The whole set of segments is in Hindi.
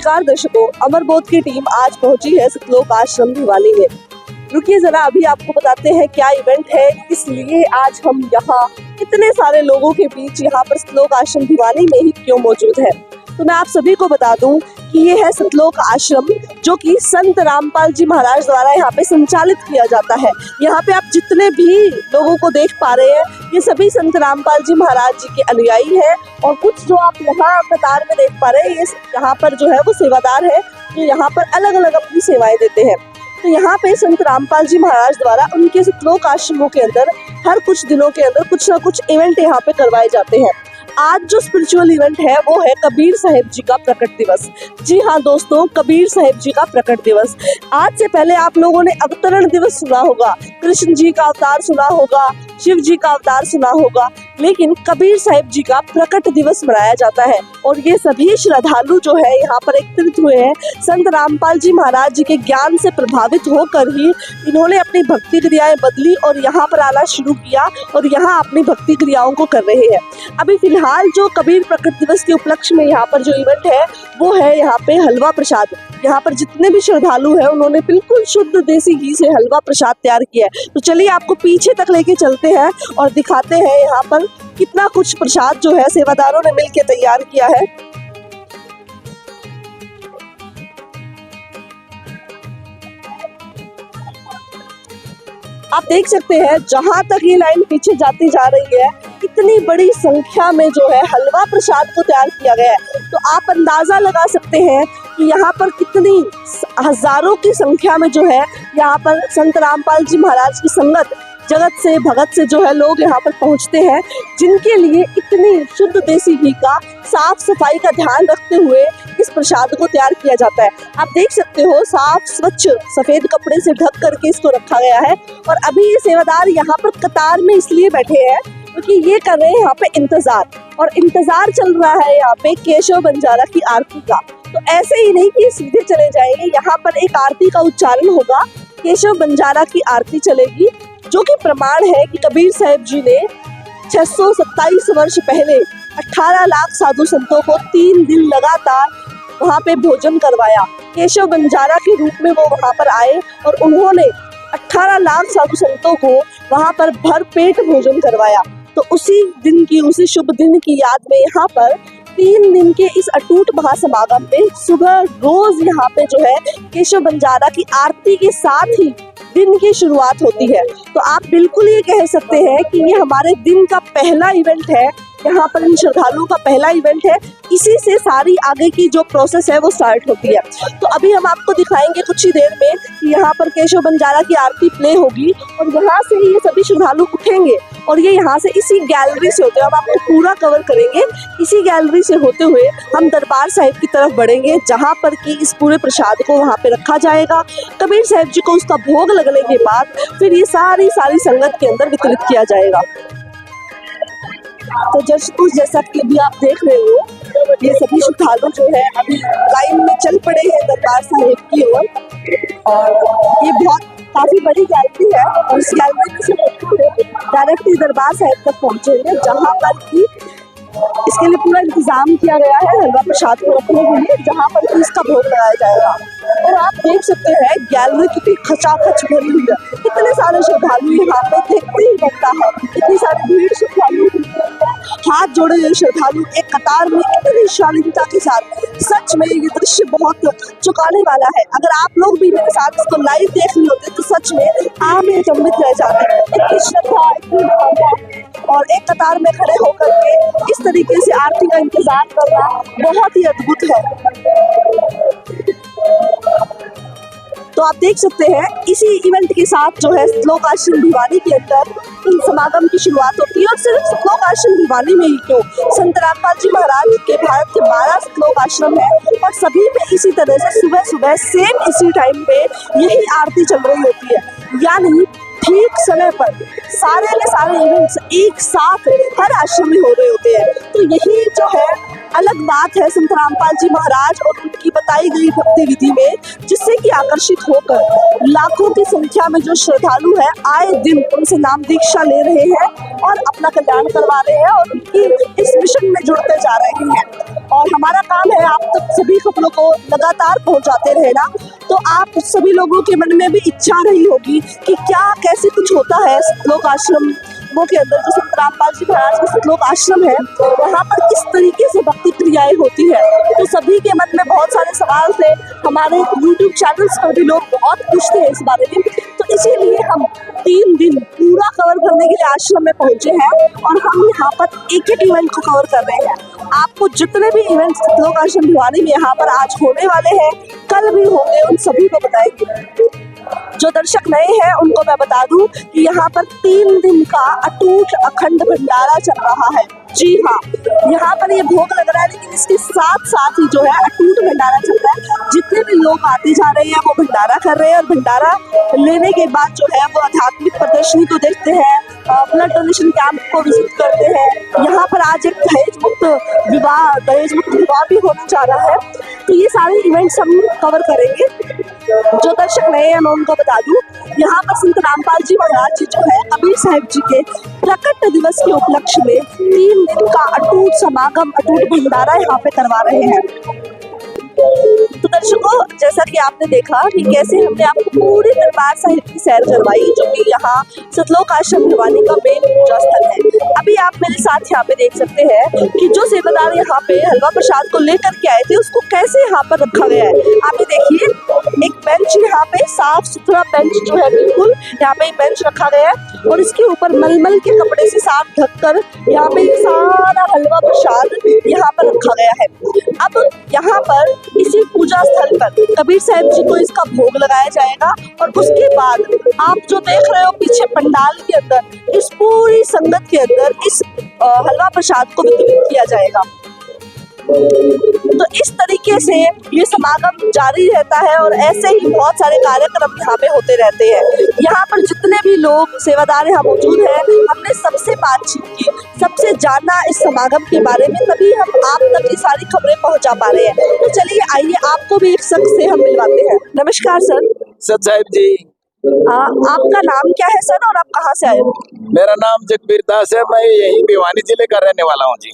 नमस्कार दर्शकों, अमरबोध की टीम आज पहुंची है सतलोक आश्रम भिवानी में। रुकिए जरा, अभी आपको बताते हैं क्या इवेंट है, इसलिए आज हम यहाँ इतने सारे लोगों के बीच यहाँ पर सतलोक आश्रम भिवानी में ही क्यों मौजूद है। तो मैं आप सभी को बता दूं कि ये है सतलोक आश्रम, जो कि संत रामपाल जी महाराज द्वारा यहाँ पे संचालित किया जाता है। यहाँ पे आप जितने भी लोगों को देख पा रहे हैं, ये सभी संत रामपाल जी महाराज जी के अनुयायी हैं। और कुछ जो आप यहाँ कतार में देख पा रहे हैं, ये यहाँ पर जो है वो सेवादार है, जो यहाँ पर अलग अलग अपनी सेवाएं देते हैं। तो यहाँ पे संत रामपाल जी महाराज द्वारा उनके सतलोक आश्रमों के अंदर हर कुछ दिनों के अंदर कुछ ना कुछ इवेंट यहाँ पे करवाए जाते हैं। आज जो स्पिरिचुअल इवेंट है वो है कबीर साहिब जी का प्रकट दिवस। जी हाँ दोस्तों, कबीर साहिब जी का प्रकट दिवस। आज से पहले आप लोगों ने अवतरण दिवस सुना होगा, कृष्ण जी का अवतार सुना होगा, शिव जी का अवतार सुना होगा, लेकिन कबीर साहिब जी का प्रकट दिवस मनाया जाता है। और ये सभी श्रद्धालु जो है यहाँ पर एकत्रित हुए हैं, संत रामपाल जी महाराज जी के ज्ञान से प्रभावित होकर ही इन्होंने अपनी भक्ति क्रियाएं बदली और यहाँ पर आना शुरू किया और यहाँ अपनी भक्ति क्रियाओं को कर रहे हैं। अभी फिलहाल जो कबीर प्रकट दिवस के उपलक्ष्य में यहाँ पर जो इवेंट है वो है यहाँ पे हलवा प्रसाद। यहाँ पर जितने भी श्रद्धालु हैं उन्होंने बिल्कुल शुद्ध देसी घी से हलवा प्रसाद तैयार किया है। तो चलिए आपको पीछे तक लेके चलते हैं और दिखाते हैं यहाँ पर कितना कुछ प्रसाद जो है सेवादारों ने मिलकर तैयार किया है। आप देख सकते हैं जहां तक ये लाइन पीछे जाती जा रही है, इतनी बड़ी संख्या में जो है हलवा प्रसाद को तैयार किया गया है। तो आप अंदाजा लगा सकते हैं कि यहाँ पर कितनी हजारों की संख्या में जो है यहाँ पर संत रामपाल जी महाराज की संगत, जगत से भगत से जो है लोग यहाँ पर पहुँचते हैं, जिनके लिए इतनी शुद्ध देसी घी का साफ सफाई का ध्यान रखते हुए इस प्रसाद को तैयार किया जाता है। आप देख सकते हो साफ स्वच्छ सफेद कपड़े से ढक करके इसको रखा गया है। और अभी ये सेवादार यहाँ पर कतार में इसलिए बैठे हैं क्योंकि ये कर रहे हैं यहाँ पे इंतजार, और इंतजार चल रहा है यहाँ पे केशव बंजारा की आरती का। तो ऐसे ही नहीं कि सीधे चले जाएंगे, यहाँ पर एक आरती का उच्चारण होगा, केशव बंजारा की आरती चलेगी, जो कि प्रमाण है कि कबीर साहिब जी ने 627 वर्ष पहले 18 लाख साधु संतों को 3 दिन लगातार वहाँ पे भोजन करवाया। केशव बंजारा के रूप में वो वहाँ पर आए और उन्होंने 18 लाख साधु संतों को वहाँ पर भर पेट भोजन करवाया। तो उसी दिन की, उसी शुभ दिन की याद में यहाँ पर 3 दिन के इस अटूट महासमागम में सुबह रोज यहाँ पे जो है केशव बंजारा की आरती के साथ ही दिन की शुरुआत होती है। तो आप बिल्कुल ये कह सकते हैं कि ये हमारे दिन का पहला इवेंट है, यहाँ पर इन श्रद्धालुओं का पहला इवेंट है। इसी से सारी आगे की जो प्रोसेस है वो स्टार्ट होती है। तो अभी हम आपको दिखाएंगे कुछ ही देर में कि यहाँ पर केशव बंजारा की आरती प्ले होगी और यहाँ से ही ये सभी श्रद्धालु उठेंगे और ये यहाँ से इसी गैलरी से होते हुए, हम आपको पूरा कवर करेंगे, इसी गैलरी से होते हुए हम दरबार साहिब की तरफ बढ़ेंगे, जहाँ पर कि इस पूरे प्रसाद को वहाँ पे रखा जाएगा। कबीर साहिब जी को उसका भोग लगने के बाद फिर ये सारी संगत के अंदर वितरित किया जाएगा। तो जैसा कि अभी आप देख रहे हो, ये सभी श्रद्धालु जो है अभी लाइन में चल पड़े हैं दरबार साहिब की ओर। और ये काफी बड़ी गैलरी है और इस गैलरी से डायरेक्टली दरबार साहिब तक पहुंचेंगे, जहाँ पर कि इसके लिए पूरा इंतजाम किया गया है हलवा प्रसाद को रखने के लिए, जहाँ पर इसका भोग लगाया जाएगा। और आप देख सकते हैं गैलरी कितनी खचाखच भरी हुई है, कितने सारे श्रद्धालु यहाँ पे देखते ही बनता है, इतनी सारी भीड़ श्रद्धालु, हाथ जोड़े हुए श्रद्धालु एक कतार में इतनी शालीनता के साथ। सच में ये दृश्य बहुत चौंकाने वाला है। अगर आप लोग भी मेरे साथ इसको लाइव देख रहे होते तो सच में आप चंबित रह जाते। इतनी श्रद्धा, इतनी भावना और एक कतार में खड़े होकर के इस तरीके से आरती का इंतजार करना बहुत ही अद्भुत है। तो आप देख सकते हैं इसी इवेंट के साथ जो है सतलोक आश्रम भिवानी के अंदर इन समागम की शुरुआत होती है। और सिर्फ सतलोक आश्रम भिवानी में ही क्यों, संत रामपाल जी महाराज के भारत के 12 सतलोक आश्रम है और सभी में इसी तरह से सुबह सुबह सेम इसी टाइम पे यही आरती चल रही होती है। यानी ठीक समय पर सारे के सारे इवेंट्स एक साथ हर आश्रम में हो रहे होते हैं। तो यही जो है अलग बात है संत रामपाल जी महाराज और उनकी बताई गई भक्ति विधि में, जिससे कि आकर्षित होकर लाखों की संख्या में जो श्रद्धालु है आए दिन उनसे नाम दीक्षा ले रहे हैं और अपना कल्याण करवा रहे हैं और उनकी इस मिशन में जुड़ते जा रहे हैं। और हमारा काम है आप तक सभी खबरों को लगातार पहुंचाते रहना। तो आप सभी लोगों के मन में भी इच्छा रही होगी कि क्या कैसे कुछ होता है सतलोक आश्रम वो के अंदर, जो संत रामपाल जी महाराज का सतलोक आश्रम है, वहाँ पर किस तरीके से भक्ति क्रियाएं होती है। तो सभी के मन में बहुत सारे सवाल थे, हमारे YouTube चैनल्स पर भी लोग बहुत पूछते हैं इस बारे में। तो इसीलिए हम 3 दिन पूरा कवर करने के लिए आश्रम में पहुंचे हैं और हम यहाँ पर एक एक इवेंट को कवर कर रहे हैं। आपको जितने भी इवेंट्स सतलोक आश्रम भिवानी में यहाँ पर आज होने वाले हैं, कल भी होंगे, उन सभी को बताएंगे। जो दर्शक नए हैं उनको मैं बता दूं कि यहाँ पर 3 दिन का अटूट अखंड भंडारा चल रहा है। जी हाँ, यहाँ पर ये भोग लग रहा है, लेकिन इसके साथ साथ ही जो है अटूट भंडारा चल रहा है। जितने भी लोग आते जा रहे हैं वो भंडारा कर रहे हैं और भंडारा लेने के बाद जो है वो आध्यात्मिक प्रदर्शनी को देखते हैं, ब्लड डोनेशन कैंप को विजिट करते हैं। यहाँ पर आज एक दहेज मुक्त विवाह भी होने जा रहा है। तो ये सारे इवेंट्स हम कवर करेंगे। जो दर्शक नए हैं मैं उनको बता दूं, यहाँ पर संत रामपाल जी महाराज जी जो है कबीर साहिब जी के प्रकट दिवस के उपलक्ष्य में 3 दिन का अटूट समागम, अटूट भंडारा यहाँ पे करवा रहे हैं। तो दर्शकों, जैसा कि आपने देखा कि कैसे हमने आपको पूरे दरबार साहिब की सैर करवाई, जो कि यहाँ सतलोक आश्रम भिवानी का मेन पूजा स्थल है। अभी आप मेरे साथ यहाँ पे देख सकते हैं कि जो सेवादार यहाँ पे हलवा प्रसाद को लेकर के आए थे उसको कैसे यहाँ पर रखा गया है। आप ये देखिए, एक बेंच यहाँ पे साफ सुथरा बेंच जो है, बिल्कुल यहाँ पे बेंच रखा गया है और इसके ऊपर मलमल के कपड़े से साफ ढककर यहाँ पे सारा हलवा प्रसाद यहाँ पर रखा गया है। अब यहाँ पर इसी पूजा स्थल पर कबीर साहिब जी को इसका भोग लगाया जाएगा और उसके बाद आप जो देख रहे हो पीछे पंडाल के अंदर, इस पूरी संगत के अंदर इस हलवा प्रसाद को वितरित किया जाएगा। तो इस तरीके से ये समागम जारी रहता है और ऐसे ही बहुत सारे कार्यक्रम यहाँ पे होते रहते हैं। यहाँ पर जितने भी लोग सेवादार यहाँ मौजूद हैं, हमने सबसे बातचीत की, सबसे जाना इस समागम के बारे में, तभी हम आप तक ये सारी खबरें पहुँचा पा रहे हैं। तो चलिए आइए आपको भी एक शख्स से हम मिलवाते हैं। नमस्कार सर। सत साहिब जी। आपका नाम क्या है सर और आप कहाँ से आए हो? मेरा नाम जगबीर दास है, मैं यही भिवानी जिले का रहने वाला हूँ जी।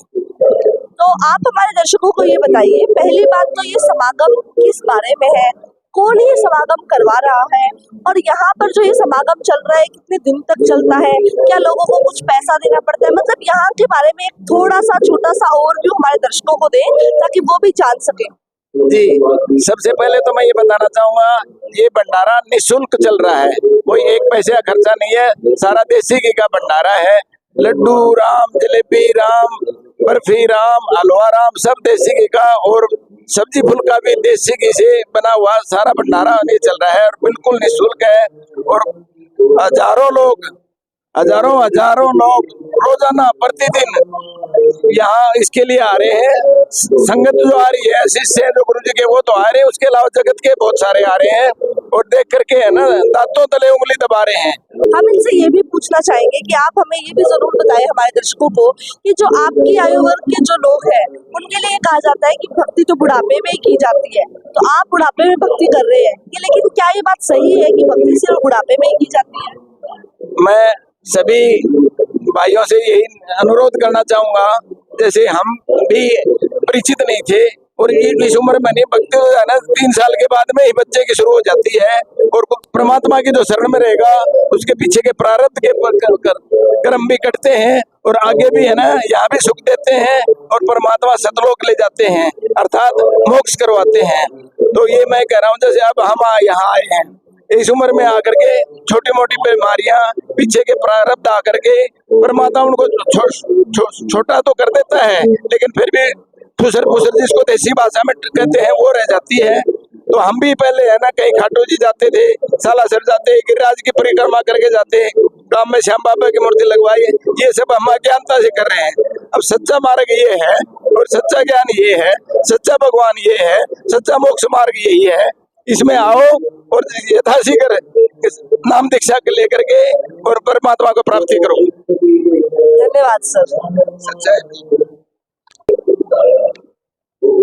तो आप हमारे दर्शकों को ये बताइए, पहली बात तो ये समागम किस बारे में है, कौन ये समागम करवा रहा है और यहाँ पर जो ये समागम चल रहा है कितने दिन तक चलता है, क्या लोगों को कुछ पैसा देना पड़ता है, मतलब यहाँ के बारे में एक थोड़ा सा छोटा सा ओवरव्यू हमारे दर्शकों को दें ताकि वो भी जान सके। जी, सबसे पहले तो मैं ये बताना चाहूंगा, ये भंडारा निःशुल्क चल रहा है, कोई 1 पैसे का खर्चा नहीं है, सारा देसी घी का भंडारा है। लड्डू राम, जलेबी राम, बर्फी राम, हलवा राम, सब देसी घी का और सब्जी फुल्का भी देसी घी से बना हुआ सारा भंडारा नहीं चल रहा है और बिल्कुल निःशुल्क है। और हजारों लोग रोजाना प्रतिदिन यहाँ इसके लिए आ रहे हैं। संगत जो आ रही है, शिष्य जो गुरु जी के वो तो आ रहे हैं, उसके अलावा जगत के बहुत सारे आ रहे हैं और देख करके है ना दांतों तले उंगली दबा रहे हैं। हम इनसे ये भी पूछना चाहेंगे कि आप हमें ये भी जरूर बताएं हमारे दर्शकों को कि जो आपकी आयु वर्ग के जो लोग हैं उनके लिए कहा जाता है कि भक्ति तो बुढ़ापे में ही की जाती है, तो आप बुढ़ापे में भक्ति कर रहे हैं ये, लेकिन क्या ये बात सही है कि भक्ति सिर्फ बुढ़ापे में ही की जाती है? मैं सभी भाइयों से यही अनुरोध करना चाहूंगा, जैसे हम भी परिचित नहीं थे और इस उम्र में नहीं, भक्ति हो जाना 3 साल के बाद में ही बच्चे की शुरू हो जाती है और परमात्मा की जो शरण में रहेगा उसके पीछे के प्रारब्ध के कर्म भी कटते हैं और आगे भी है ना यहाँ भी सुख देते हैं और परमात्मा सतलोक ले जाते हैं, अर्थात मोक्ष करवाते हैं। तो ये मैं कह रहा हूँ, जैसे अब हम यहाँ आए हैं इस उम्र में आकर के छोटी मोटी बीमारियां पीछे के प्रारब्ध आकर के परमात्मा उनको छोटा तो कर देता है, लेकिन फिर भी फुसर जिसको देसी भाषा में कहते हैं वो रह जाती है। तो हम भी पहले है ना कहीं खाटू जी जाते थे, सालासर जाते, गिरिराज की परिक्रमा करके जाते, गांव में श्याम बाबा की मूर्ति लगवाई, ये सब हम अज्ञानता से कर रहे हैं। अब सच्चा मार्ग ये है और सच्चा ज्ञान ये है, सच्चा भगवान ये है, सच्चा मोक्ष मार्ग यही है। इसमें आओ और यथाशीघ्र नाम दीक्षा लेकर के और परमात्मा को प्राप्ति करो। धन्यवाद सर। सच्चा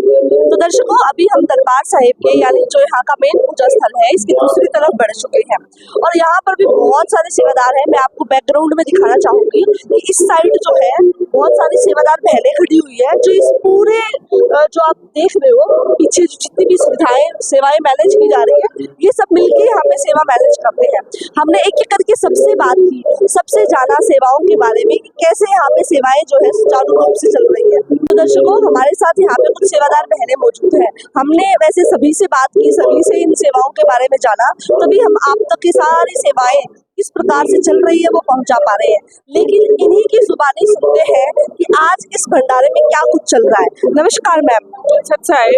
तो दर्शकों, अभी हम दरबार साहिब के यानी जो यहाँ का मेन पूजा स्थल है इसकी दूसरी तरफ बढ़ चुके हैं और यहाँ पर भी बहुत सारे सेवादार हैं। मैं आपको बैकग्राउंड में दिखाना चाहूंगी कि इस साइड जो है बहुत सारी सेवादार बहनें खड़ी हुई है जो इस पूरे जो आप देख रहे हो पीछे जितनी भी सेवाएं मैनेज की जा रही है ये सब मिलके यहाँ पे सेवा मैनेज करते हैं। हमने एक एक करके सबसे बात की, सबसे जाना सेवाओं के बारे में कि कैसे यहाँ पे सेवाएं जो है सुचारू रूप से चल रही है। तो दर्शकों, हमारे साथ यहाँ पे कुछ सेवादार बहनें मौजूद हैं। हमने वैसे सभी से बात की, सभी से इन सेवाओं के बारे में जाना, तभी हम आप तक की सारी सेवाएं किस प्रकार से चल रही है वो पहुंचा पा रहे हैं। लेकिन इन्हीं की जुबानी सुनते हैं कि आज इस भंडारे में क्या कुछ चल रहा है। नमस्कार मैम। अच्छा है।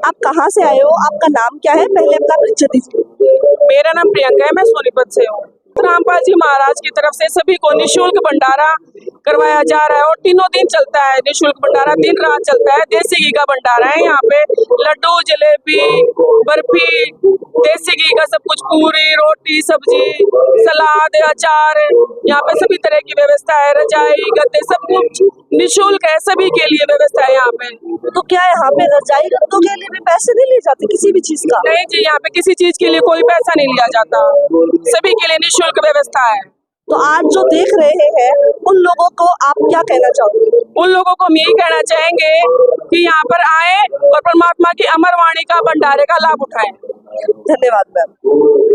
आप कहाँ से आए हो, आपका नाम क्या है, पहले अपना परिचय दीजिए। मेरा नाम प्रियंका है, मैं सोनीपत से हूँ। रामपाल जी महाराज की तरफ से सभी को निःशुल्क भंडारा करवाया जा रहा है और तीनों दिन चलता है निःशुल्क भंडारा, दिन रात चलता है। देसी घी का भंडारा है यहाँ पे, लड्डू, जलेबी, बर्फी, देसी घी का सब कुछ, पूरी, रोटी, सब्जी, सलाद, अचार, यहाँ पे सभी तरह की व्यवस्था है। रजाई, गद्दे, सब कुछ निःशुल्क है, सभी के लिए व्यवस्था है यहाँ पे। तो क्या यहाँ पे रजाई गद्दों के लिए भी पैसे नहीं लिए जाते किसी भी चीज का? नहीं जी, यहाँ पे किसी चीज के लिए कोई पैसा नहीं लिया जाता, सभी के लिए निःशुल्क व्यवस्था है। तो आज जो देख रहे हैं उन लोगों को आप क्या कहना चाहोगे? उन लोगों को हम यही कहना चाहेंगे कि यहाँ पर आए और परमात्मा की अमर वाणी का भंडारे का लाभ उठाएं। धन्यवाद मैम।